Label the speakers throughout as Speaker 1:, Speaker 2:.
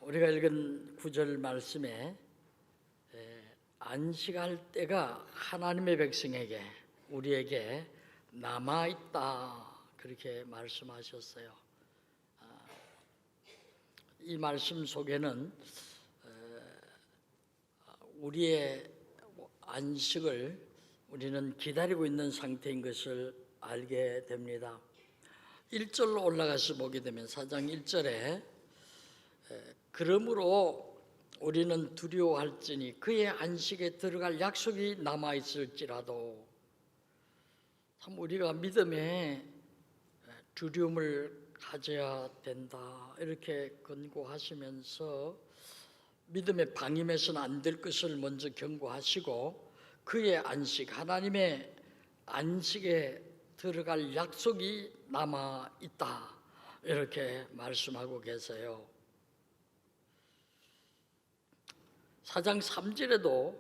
Speaker 1: 우리가 읽은 구절 말씀에 안식할 때가 하나님의 백성에게 우리에게 남아있다 그렇게 말씀하셨어요. 이 말씀 속에는 우리의 안식을 우리는 기다리고 있는 상태인 것을 알게 됩니다. 1절로 올라가서 보게 되면 4장 1절에 그러므로 우리는 두려워할지니 그의 안식에 들어갈 약속이 남아있을지라도, 참 우리가 믿음에 두려움을 가져야 된다 이렇게 권고하시면서 믿음의 방임해서는 안 될 것을 먼저 경고하시고 그의 안식, 하나님의 안식에 들어갈 약속이 남아있다 이렇게 말씀하고 계세요. 4장 3절에도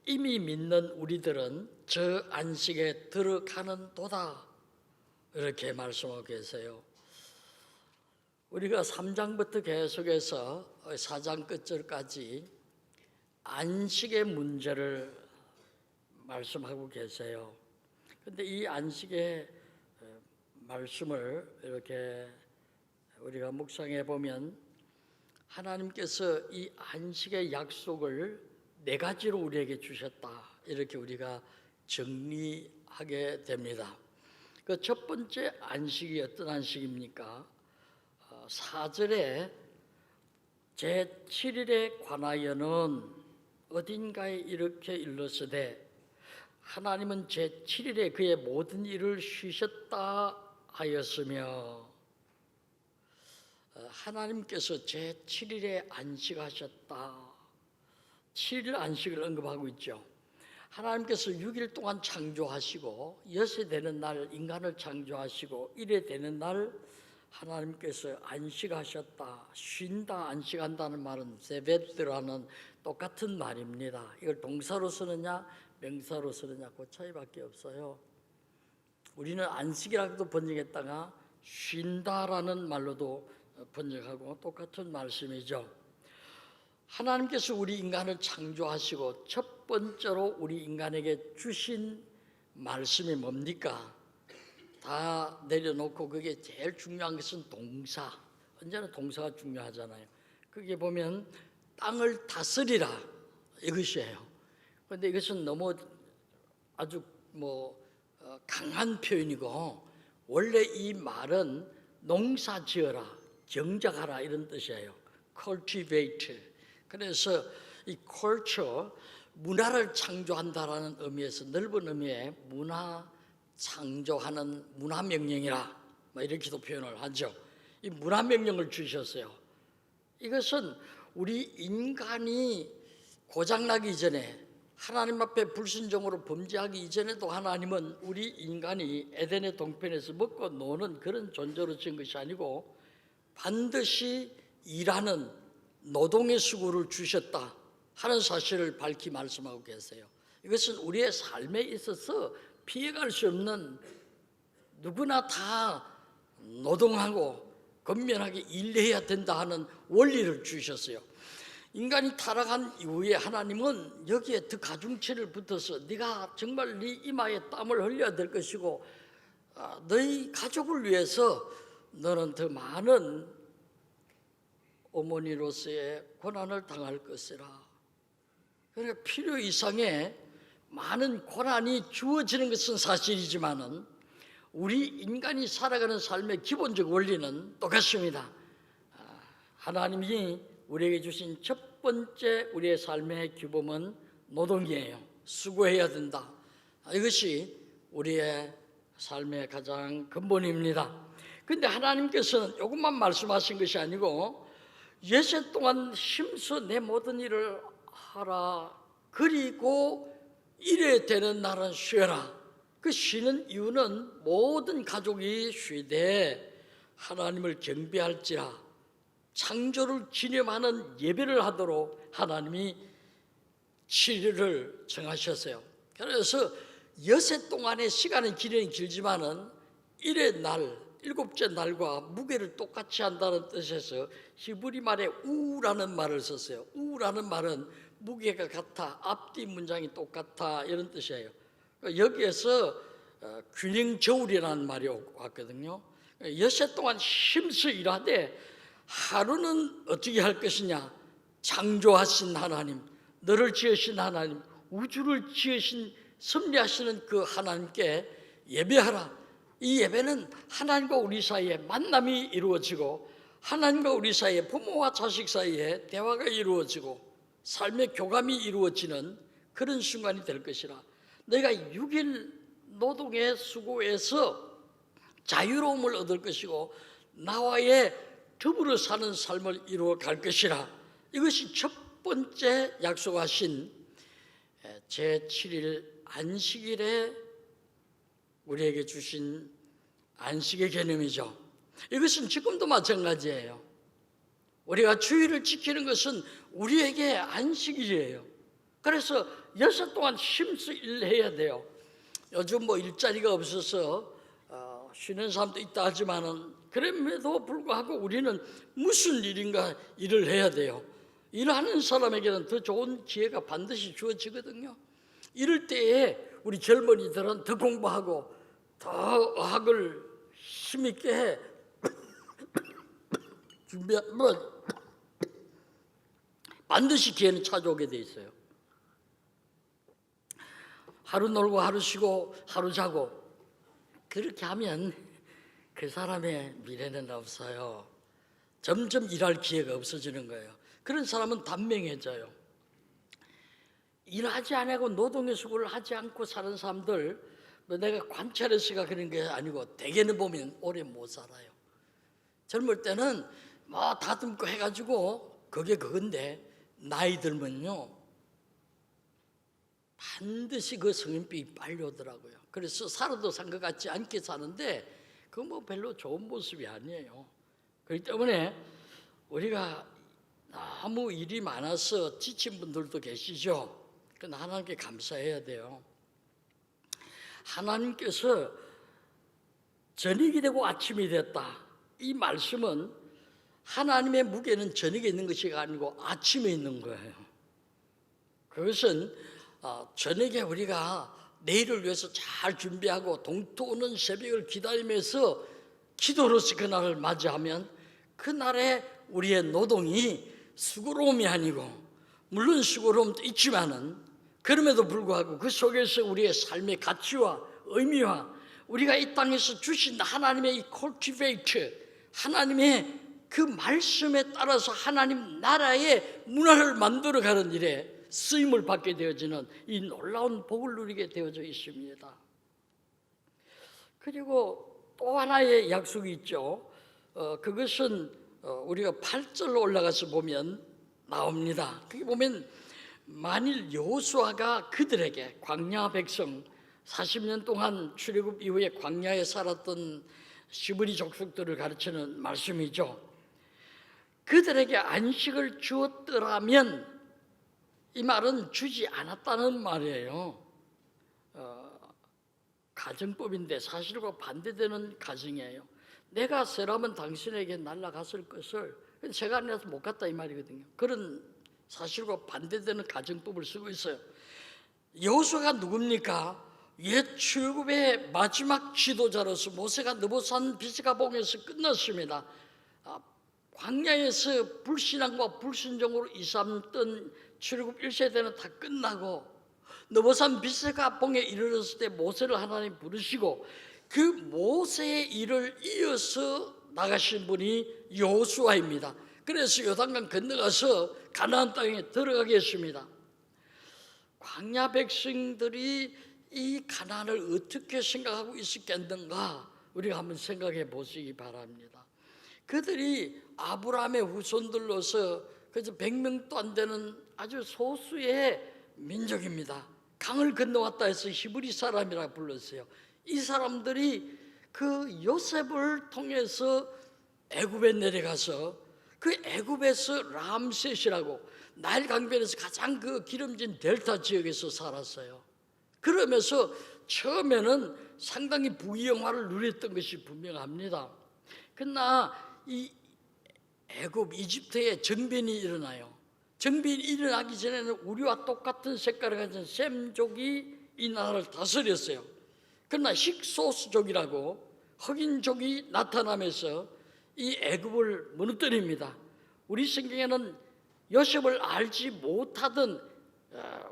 Speaker 1: 이미 믿는 우리들은 저 안식에 들어가는 도다 이렇게 말씀하고 계세요. 우리가 3장부터 계속해서 4장 끝절까지 안식의 문제를 말씀하고 계세요. 그런데 이 안식의 말씀을 이렇게 우리가 묵상해 보면 하나님께서 이 안식의 약속을 4가지로 우리에게 주셨다 이렇게 우리가 정리하게 됩니다. 그 첫 번째 안식이 어떤 안식입니까? 4절에 제7일에 관하여는 어딘가에 이렇게 일렀으되 하나님은 제7일에 그의 모든 일을 쉬셨다 하였으며, 하나님께서 제7일에 안식하셨다. 7일 안식을 언급하고 있죠. 하나님께서 6일 동안 창조하시고 6이 되는 날 인간을 창조하시고 1에 되는 날 하나님께서 안식하셨다. 쉰다, 안식한다는 말은 세베드라는 똑같은 말입니다. 이걸 동사로 쓰느냐 명사로 쓰느냐 그 차이밖에 없어요. 우리는 안식이라고도 번역했다가 쉰다라는 말로도 번역하고 똑같은 말씀이죠. 하나님께서 우리 인간을 창조하시고 첫 번째로 우리 인간에게 주신 말씀이 뭡니까? 다 내려놓고 그게 제일 중요한 것은 동사. 언제나 동사가 중요하잖아요. 그게 보면 땅을 다스리라 이것이에요. 그런데 이것은 너무 아주 강한 표현이고, 원래 이 말은 농사 지어라, 경작하라 이런 뜻이에요. cultivate. 그래서 이 culture, 문화를 창조한다라는 의미에서 넓은 의미의 문화 창조하는 문화명령이라 이렇게도 표현을 하죠. 이 문화명령을 주셨어요. 이것은 우리 인간이 고장나기 전에, 하나님 앞에 불순종으로 범죄하기 이전에도 하나님은 우리 인간이 에덴의 동편에서 먹고 노는 그런 존재로 지은 것이 아니고 반드시 일하는 노동의 수고를 주셨다 하는 사실을 밝히 말씀하고 계세요. 이것은 우리의 삶에 있어서 피해갈 수 없는, 누구나 다 노동하고 건면하게 일해야 된다 하는 원리를 주셨어요. 인간이 타락한 이후에 하나님은 여기에 더 가중치를 붙어서 네가 정말 네 이마에 땀을 흘려야 될 것이고 너희 가족을 위해서 너는 더 많은 어머니로서의 고난을 당할 것이라. 그러니까 필요 이상의 많은 고난이 주어지는 것은 사실이지만은 우리 인간이 살아가는 삶의 기본적 원리는 똑같습니다. 하나님이 우리에게 주신 첫 번째 우리의 삶의 규범은 노동이에요. 수고해야 된다. 이것이 우리의 삶의 가장 근본입니다. 그런데 하나님께서는 이것만 말씀하신 것이 아니고 예세 동안 힘써 내 모든 일을 하라. 그리고 일에 되는 날은 쉬어라. 그 쉬는 이유는 모든 가족이 쉬되 하나님을 경배할지라, 창조를 기념하는 예배를 하도록 하나님이 7일을 정하셨어요. 그래서 여세 동안의 시간은 길지만은 일의 날, 일곱째 날과 무게를 똑같이 한다는 뜻에서 히브리 말에 우라는 말을 썼어요. 우라는 말은 무게가 같아, 앞뒤 문장이 똑같아 이런 뜻이에요. 여기에서 균형 저울이라는 말이 왔거든요. 엿새 동안 힘써 일하되 하루는 어떻게 할 것이냐? 창조하신 하나님, 너를 지으신 하나님, 우주를 지으신 섭리하시는 그 하나님께 예배하라. 이 예배는 하나님과 우리 사이에 만남이 이루어지고 하나님과 우리 사이에 부모와 자식 사이에 대화가 이루어지고 삶의 교감이 이루어지는 그런 순간이 될 것이라. 내가 6일 노동의 수고에서 자유로움을 얻을 것이고 나와의 더불어 사는 삶을 이루어 갈 것이라. 이것이 첫 번째 약속하신 제7일 안식일에 우리에게 주신 안식의 개념이죠. 이것은 지금도 마찬가지예요. 우리가 주일을 지키는 것은 우리에게 안식일이에요. 그래서 6일 동안 힘써 일해야 돼요. 요즘 뭐 일자리가 없어서 쉬는 사람도 있다 하지만은 그럼에도 불구하고 우리는 무슨 일인가 일을 해야 돼요. 일하는 사람에게는 더 좋은 기회가 반드시 주어지거든요. 이럴 때에 우리 젊은이들은 더 공부하고 더 의학을 힘있게 준비하면 반드시 기회는 찾아오게 돼 있어요. 하루 놀고 하루 쉬고 하루 자고 그렇게 하면 그 사람의 미래는 없어요. 점점 일할 기회가 없어지는 거예요. 그런 사람은 단명해져요. 일하지 않고 노동의 수고를 하지 않고 사는 사람들, 내가 관찰해서가 그런 게 아니고 대개는 보면 오래 못 살아요. 젊을 때는 뭐 다듬고 해가지고 그게 그건데 나이 들면요 반드시 그 성인병이 빨리 오더라고요. 그래서 살아도 산 것 같지 않게 사는데 그건 뭐 별로 좋은 모습이 아니에요. 그렇기 때문에 우리가 너무 일이 많아서 지친 분들도 계시죠. 그건 하나님께 감사해야 돼요. 하나님께서 저녁이 되고 아침이 됐다. 이 말씀은 하나님의 무게는 저녁에 있는 것이 아니고 아침에 있는 거예요. 그것은 저녁에 우리가 내일을 위해서 잘 준비하고 동토오는 새벽을 기다리면서 기도로서 그날을 맞이하면 그날에 우리의 노동이 수고로움이 아니고 물론 수고로움도 있지만은 그럼에도 불구하고 그 속에서 우리의 삶의 가치와 의미와 우리가 이 땅에서 주신 하나님의 이 cultivate 하나님의 그 말씀에 따라서 하나님 나라의 문화를 만들어가는 일에 쓰임을 받게 되어지는 이 놀라운 복을 누리게 되어져 있습니다. 그리고 또 하나의 약속이 있죠. 그것은 우리가 8절로 올라가서 보면 나옵니다. 거기 보면 만일 여호수아가 그들에게 광야 백성 40년 동안 출애굽 이후에 광야에 살았던 시브리 족속들을 가르치는 말씀이죠. 그들에게 안식을 주었더라면 이 말은 주지 않았다는 말이에요. 가정법인데 사실과 반대되는 가정이에요. 내가 세라면 당신에게 날아갔을 것을 제가 아니라서 못 갔다 이 말이거든요. 그런 사실과 반대되는 가정법을 쓰고 있어요. 여호수아가 누굽니까? 옛 출애굽의 마지막 지도자로서 모세가 느보산 비스가봉에서 끝났습니다. 광야에서 불신앙과 불순종으로 2, 3던 출애굽 1세대는 다 끝나고 느보산 비스가봉에 이르렀을 때 모세를 하나님 부르시고 그 모세의 일을 이어서 나가신 분이 여호수아입니다. 그래서 요단강 건너가서 가나안 땅에 들어가게 했습니다. 광야 백성들이 이 가나안을 어떻게 생각하고 있었겠는가 우리가 한번 생각해 보시기 바랍니다. 그들이 아브라함의 후손들로서 그래서 100명도 안 되는 아주 소수의 민족입니다. 강을 건너왔다 해서 히브리 사람이라고 불렀어요. 이 사람들이 그 요셉을 통해서 애굽에 내려가서 그 애굽에서 람셋이라고 나일 강변에서 가장 그 기름진 델타 지역에서 살았어요. 그러면서 처음에는 상당히 부귀영화를 누렸던 것이 분명합니다. 그러나 이 애굽 이집트에 정변이 일어나요. 정변이 일어나기 전에는 우리와 똑같은 색깔을 가진 셈족이 이 나라를 다스렸어요. 그러나 힉소스족이라고 흑인족이 나타나면서 이 애굽을 무너뜨립니다. 우리 성경에는 요셉을 알지 못하던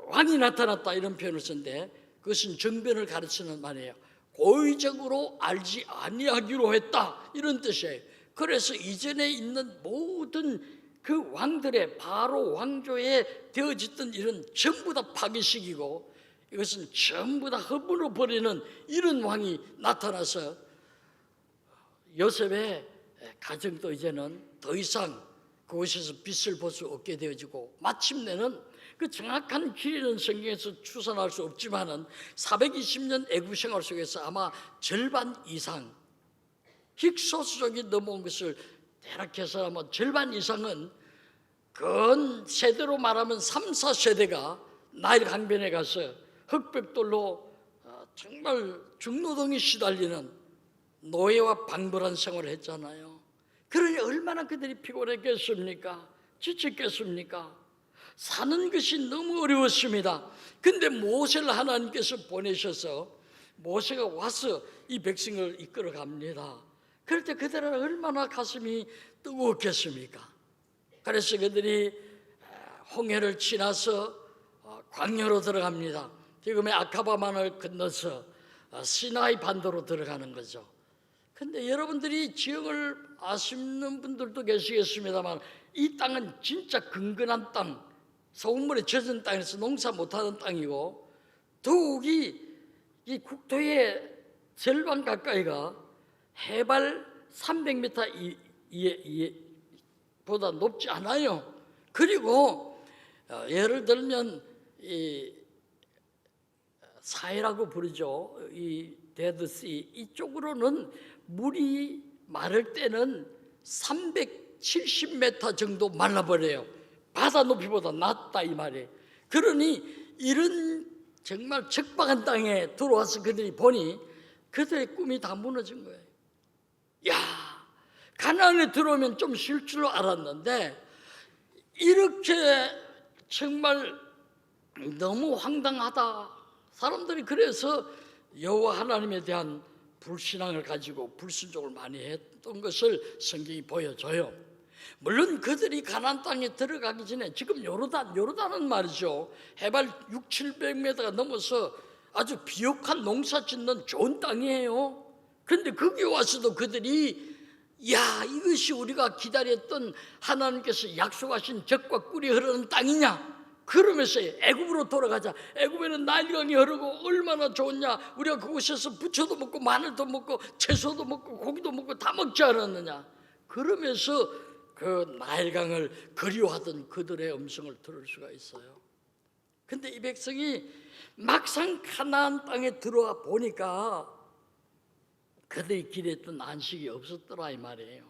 Speaker 1: 왕이 나타났다 이런 표현을 쓰는데 그것은 정변을 가르치는 말이에요. 고의적으로 알지 아니하기로 했다 이런 뜻이에요. 그래서 이전에 있는 모든 그 왕들의 바로 왕조에 되어졌던 일은 전부 다 파괴시키고 이것은 전부 다 허물어 버리는 이런 왕이 나타나서 요셉의 가정도 이제는 더 이상 그곳에서 빛을 볼 수 없게 되어지고 마침내는 그 정확한 길이는 성경에서 추산할 수 없지만은 420년 애굽 생활 속에서 아마 절반 이상 힉소스족이 넘어온 것을 대략 계산하면 절반 이상은 근 세대로 말하면 3, 4세대가 나일 강변에 가서 흑백돌로 정말 중노동이 시달리는 노예와 방불한 생활을 했잖아요. 그러니 얼마나 그들이 피곤했겠습니까? 지쳤겠습니까? 사는 것이 너무 어려웠습니다. 근데 모세를 하나님께서 보내셔서 모세가 와서 이 백성을 이끌어 갑니다. 그럴 때 그들은 얼마나 가슴이 뜨거웠겠습니까? 그래서 그들이 홍해를 지나서 광야로 들어갑니다. 지금의 아카바만을 건너서 시나이 반도로 들어가는 거죠. 근데 여러분들이 지형을 아시는 분들도 계시겠습니다만 이 땅은 진짜 근근한 땅, 소금물에 젖은 땅에서 농사 못하는 땅이고 더욱이 이 국토의 절반 가까이가 해발 300m 보다 높지 않아요. 그리고 예를 들면 이 사해라고 부르죠. 이 데드시 이쪽으로는 물이 마를 때는 370m 정도 말라버려요. 바다 높이보다 낮다 이 말이에요. 그러니 이런 정말 척박한 땅에 들어와서 그들이 보니 그들의 꿈이 다 무너진 거예요. 야, 가나안에 들어오면 좀 쉴 줄 알았는데 이렇게 정말 너무 황당하다. 사람들이 그래서 여호와 하나님에 대한 불신앙을 가지고 불순종을 많이 했던 것을 성경이 보여줘요. 물론 그들이 가나안 땅에 들어가기 전에 지금 요르단은 말이죠. 해발 600-700m가 넘어서 아주 비옥한 농사 짓는 좋은 땅이에요. 그런데 거기 와서도 그들이 야, 이것이 우리가 기다렸던 하나님께서 약속하신 젖과 꿀이 흐르는 땅이냐? 그러면서 애굽으로 돌아가자. 애굽에는 나일강이 흐르고 얼마나 좋냐. 우리가 그곳에서 부초도 먹고 마늘도 먹고 채소도 먹고 고기도 먹고 다 먹지 않았느냐. 그러면서 그 나일강을 그리워하던 그들의 음성을 들을 수가 있어요. 근데 이 백성이 막상 가나안 땅에 들어와 보니까 그들이 기대했던 안식이 없었더라 이 말이에요.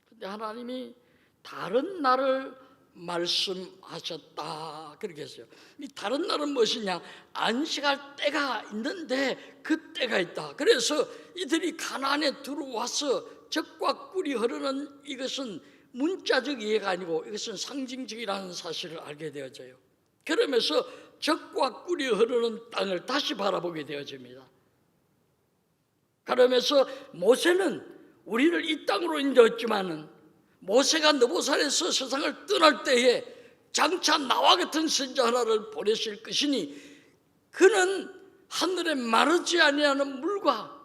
Speaker 1: 근데 하나님이 다른 날을 말씀하셨다 그렇게 했어요. 이 다른 날은 무엇이냐? 안식할 때가 있는데 그 때가 있다. 그래서 이들이 가나안에 들어와서 젖과 꿀이 흐르는 이것은 문자적 이해가 아니고 이것은 상징적이라는 사실을 알게 되어져요. 그러면서 젖과 꿀이 흐르는 땅을 다시 바라보게 되어집니다. 그러면서 모세는 우리를 이 땅으로 인도했지만은 모세가 느보산에서 세상을 떠날 때에 장차 나와 같은 선자 하나를 보내실 것이니 그는 하늘에 마르지 아니하는 물과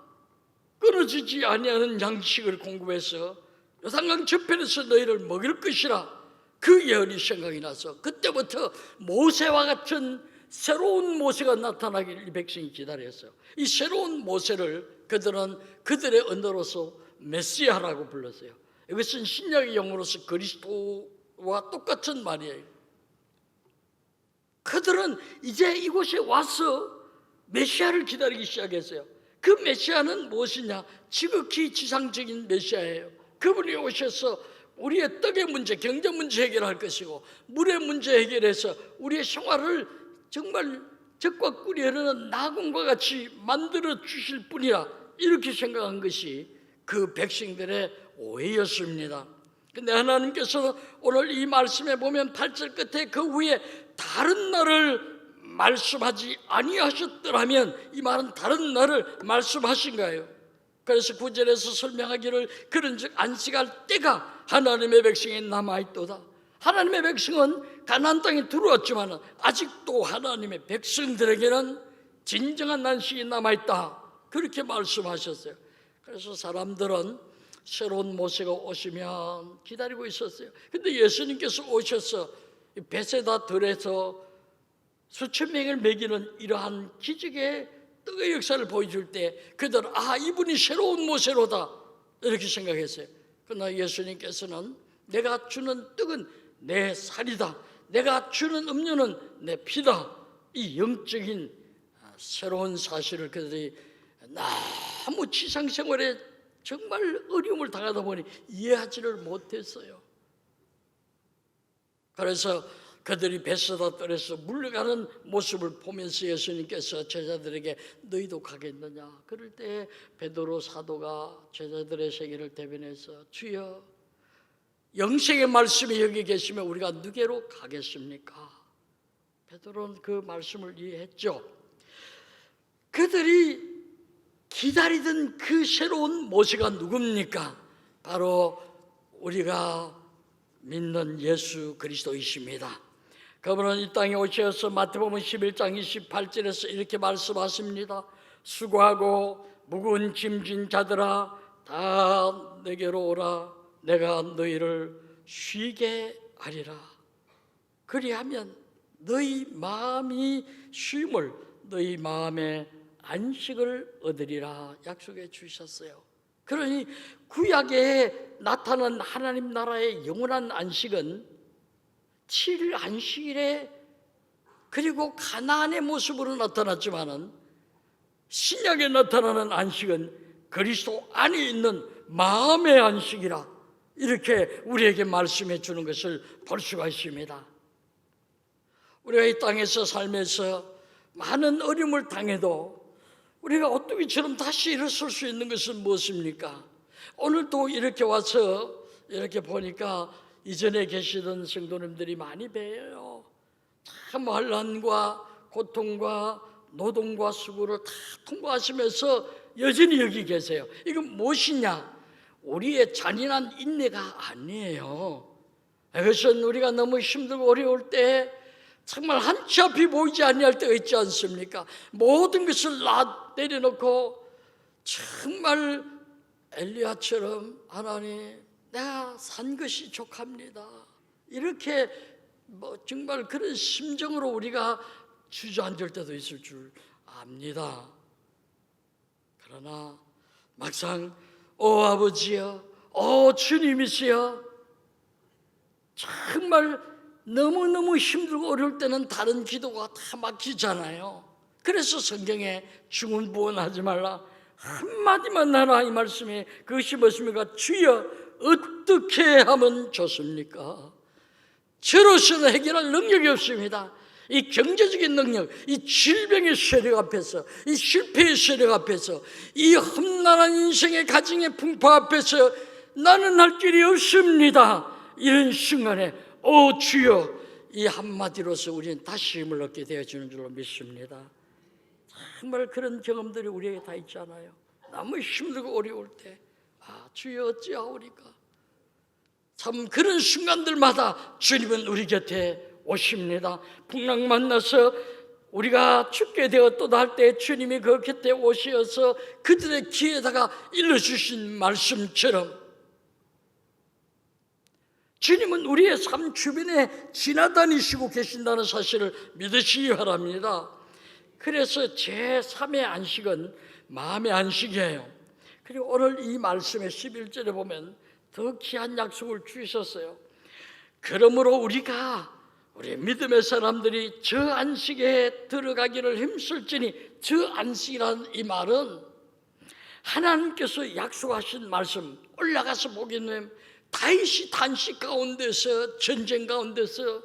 Speaker 1: 끊어지지 아니하는 양식을 공급해서 요단강 저편에서 너희를 먹일 것이라 그 예언이 생각이 나서 그때부터 모세와 같은 새로운 모세가 나타나기를 이 백성이 기다렸어요. 이 새로운 모세를 그들은 그들의 언어로서 메시아라고 불렀어요. 이것은 신약의 용어로서 그리스도와 똑같은 말이에요. 그들은 이제 이곳에 와서 메시아를 기다리기 시작했어요. 그 메시아는 무엇이냐? 지극히 지상적인 메시아예요. 그분이 오셔서 우리의 떡의 문제, 경제 문제 해결할 것이고 물의 문제 해결해서 우리의 생활을 정말 적과 꿀이 흐르는 나군과 같이 만들어 주실 분이라 이렇게 생각한 것이 그 백성들의 오해였습니다. 근데 하나님께서 오늘 이 말씀에 보면 8절 끝에 그 위에 다른 날을 말씀하지 아니하셨더라면, 이 말은 다른 날을 말씀하신 거예요. 그래서 9절에서 설명하기를 그런즉 안식할 때가 하나님의 백성에 남아있도다. 하나님의 백성은 가나안 땅에 들어왔지만 아직도 하나님의 백성들에게는 진정한 안식이 남아있다, 그렇게 말씀하셨어요. 그래서 사람들은 새로운 모세가 오시면 기다리고 있었어요. 근데 예수님께서 오셔서 베세다 들에서 수천 명을 먹이는 이러한 기적의 떡의 역사를 보여줄 때 그들 이분이 새로운 모세로다 이렇게 생각했어요. 그러나 예수님께서는 내가 주는 떡은 내 살이다, 내가 주는 음료는 내 피다, 이 영적인 새로운 사실을 그들이 너무 지상생활에 정말 어려움을 당하다 보니 이해하지를 못했어요. 그래서 그들이 베세다 뜰에서 물러가는 모습을 보면서 예수님께서 제자들에게 너희도 가겠느냐? 그럴 때 베드로 사도가 제자들의 세계를 대변해서 주여, 영생의 말씀이 여기 계시면 우리가 누게로 가겠습니까? 베드로는 그 말씀을 이해했죠. 그들이 기다리던 그 새로운 모세가 누굽니까? 바로 우리가 믿는 예수 그리스도이십니다. 그분은 이 땅에 오셔서 마태복음 11장 28절에서 이렇게 말씀하십니다. 수고하고 무거운 짐진 자들아 다 내게로 오라, 내가 너희를 쉬게 하리라. 그리하면 너희 마음이 쉼을, 너희 마음에 안식을 얻으리라 약속해 주셨어요. 그러니 구약에 나타난 하나님 나라의 영원한 안식은 7일 안식일에 그리고 가나안의 모습으로 나타났지만은 신약에 나타나는 안식은 그리스도 안에 있는 마음의 안식이라 이렇게 우리에게 말씀해 주는 것을 볼 수가 있습니다. 우리가 이 땅에서 살면서 많은 어려움을 당해도 우리가 오뚜기처럼 다시 일어설 수 있는 것은 무엇입니까? 오늘도 이렇게 와서 이렇게 보니까 이전에 계시던 성도님들이 많이 뵈요. 참 환난과 고통과 노동과 수고를 다 통과하시면서 여전히 여기 계세요. 이건 무엇이냐? 우리의 잔인한 인내가 아니에요. 그것은 우리가 너무 힘들고 어려울 때 정말 한치 앞이 보이지 아니할 때가 있지 않습니까? 모든 것을 내려놓고 정말 엘리야처럼 하나님, 내가 산 것이 족합니다, 이렇게 정말 그런 심정으로 우리가 주저앉을 때도 있을 줄 압니다. 그러나 막상 아버지여, 주님이시여, 정말 너무너무 힘들고 어려울 때는 다른 기도가 다 막히잖아요. 그래서 성경에 중언부언하지 말라 한마디만 하라 이 말씀에 그것이 무엇입니까? 주여 어떻게 하면 좋습니까? 저로서는 해결할 능력이 없습니다. 이 경제적인 능력, 이 질병의 세력 앞에서, 이 실패의 세력 앞에서, 이 험난한 인생의 가정의 풍파 앞에서 나는 할 길이 없습니다. 이런 순간에 주여, 이 한마디로서 우리는 다시 힘을 얻게 되어지는 줄로 믿습니다. 정말 그런 경험들이 우리에게 다 있잖아요. 너무 힘들고 어려울 때 주여 어찌하오리까? 참 그런 순간들마다 주님은 우리 곁에 오십니다. 풍랑 만나서 우리가 죽게 되었다 할 때 주님이 그 곁에 오셔서 그들의 귀에다가 일러주신 말씀처럼 주님은 우리의 삶 주변에 지나다니시고 계신다는 사실을 믿으시기 바랍니다. 그래서 제3의 안식은 마음의 안식이에요. 그리고 오늘 이 말씀의 11절에 보면 더 귀한 약속을 주셨어요. 그러므로 우리 믿음의 사람들이 저 안식에 들어가기를 힘쓸지니, 저 안식이라는 이 말은 하나님께서 약속하신 말씀, 올라가서 보게 되면 다윗이 단식 가운데서, 전쟁 가운데서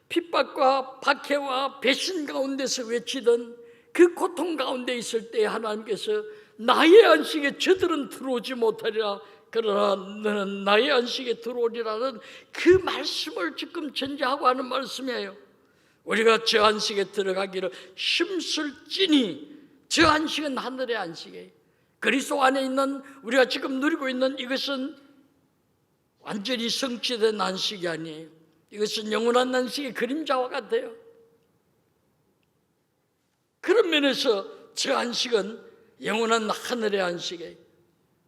Speaker 1: 핍박과 박해와 배신 가운데서 외치던 그 고통 가운데 있을 때 하나님께서 나의 안식에 저들은 들어오지 못하리라, 그러나 너는 나의 안식에 들어오리라는 그 말씀을 지금 전제하고 하는 말씀이에요. 우리가 저 안식에 들어가기를 힘쓸지니 저 안식은 하늘의 안식이에요. 그리스도 안에 있는 우리가 지금 누리고 있는 이것은 완전히 성취된 안식이 아니에요. 이것은 영원한 안식의 그림자와 같아요. 그런 면에서 저 안식은 영원한 하늘의 안식이에요.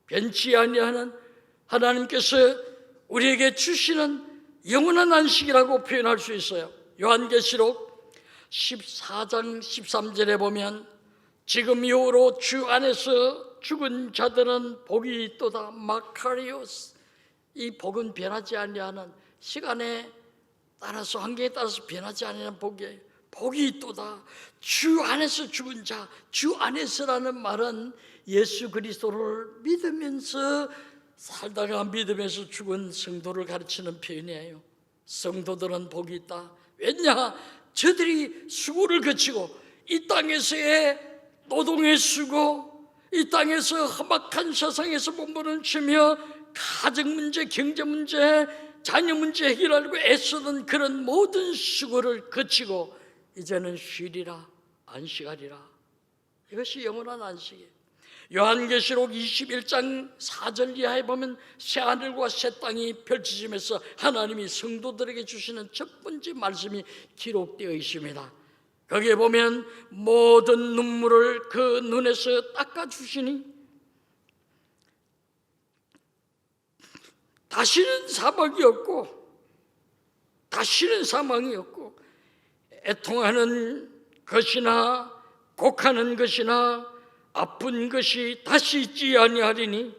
Speaker 1: 변치 아니하는 하나님께서 우리에게 주시는 영원한 안식이라고 표현할 수 있어요. 요한계시록 14장 13절에 보면 지금 이후로 주 안에서 죽은 자들은 복이 있도다. 마카리오스. 이 복은 변하지 아니하는, 시간에 따라서 한계에 따라서 변하지 않는 복이에요. 복이 있도다. 주 안에서 죽은 자, 주 안에서라는 말은 예수 그리스도를 믿으면서 살다가 믿으면서 죽은 성도를 가르치는 표현이에요. 성도들은 복이 있다. 왜냐? 저들이 수고를 거치고 이 땅에서의 노동의 수고, 이 땅에서 험악한 세상에서 몸부림치며 가정 문제, 경제 문제, 자녀 문제 해결하려고 애쓰는 그런 모든 수고를 거치고 이제는 쉬리라, 안식하리라. 이것이 영원한 안식이에요. 요한계시록 21장 4절 이하에 보면 새하늘과 새 땅이 펼쳐지면서 하나님이 성도들에게 주시는 첫 번째 말씀이 기록되어 있습니다. 거기에 보면 모든 눈물을 그 눈에서 닦아주시니 다시는 사막이 없고 다시는 사망이 없고 애통하는 것이나 곡하는 것이나 아픈 것이 다시 있지 아니하리니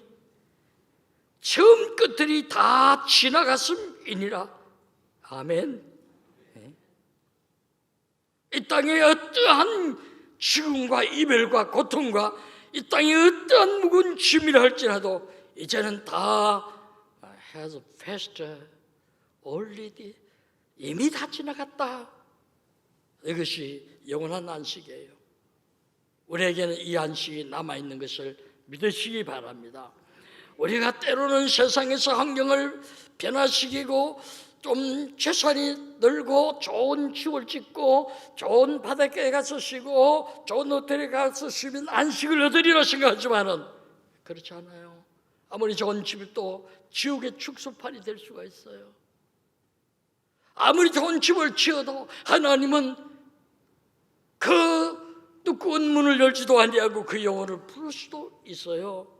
Speaker 1: 처음 것들이 다 지나갔음이니라. 아멘. 이 땅에 어떠한 죽음과 이별과 고통과 이 땅에 어떠한 무거운 짐이라 할지라도 이제는 다 has passed already, 이미 다 지나갔다. 이것이 영원한 안식이에요. 우리에게는 이 안식이 남아있는 것을 믿으시기 바랍니다. 우리가 때로는 세상에서 환경을 변화시키고 좀 재산이 늘고 좋은 집을 짓고 좋은 바닷가에 가서 쉬고 좋은 호텔에 가서 쉬면 안식을 얻으리라 생각하지만은 그렇지 않아요. 아무리 좋은 집도 지옥의 축소판이 될 수가 있어요. 아무리 좋은 집을 지어도 하나님은 그 두꺼운 문을 열지도 아니하고 그 영혼을 부를 수도 있어요.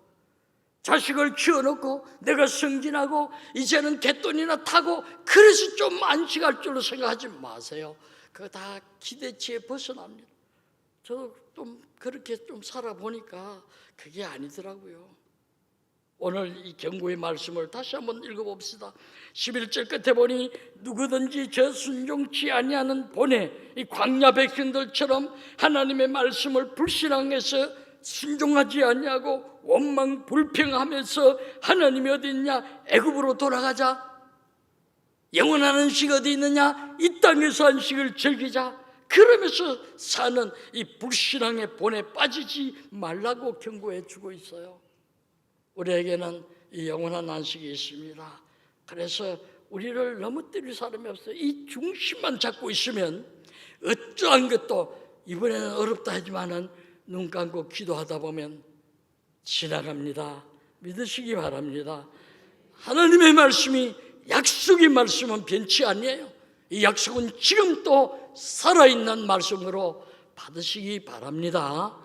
Speaker 1: 자식을 키워놓고 내가 승진하고 이제는 갯돈이나 타고 그래서 좀 안식할 줄로 생각하지 마세요. 그거 다 기대치에 벗어납니다. 저도 좀 그렇게 좀 살아보니까 그게 아니더라고요. 오늘 이 경고의 말씀을 다시 한번 읽어봅시다. 11절 끝에 보니 누구든지 저 순종치 아니하는 본의 이 광야 백성들처럼 하나님의 말씀을 불신앙해서 순종하지 아니하고 원망 불평하면서 하나님이 어디 있냐, 애굽으로 돌아가자, 영원한 안식 어디 있느냐, 이 땅에서 안식을 즐기자, 그러면서 사는 이 불신앙의 본에 빠지지 말라고 경고해 주고 있어요. 우리에게는 이 영원한 안식이 있습니다. 그래서 우리를 넘어뜨릴 사람이 없어요. 이 중심만 잡고 있으면 어떠한 것도 이번에는 어렵다 하지만은 눈 감고 기도하다 보면 지나갑니다. 믿으시기 바랍니다. 하나님의 말씀이, 약속의 말씀은 변치 아니에요. 이 약속은 지금 또 살아있는 말씀으로 받으시기 바랍니다.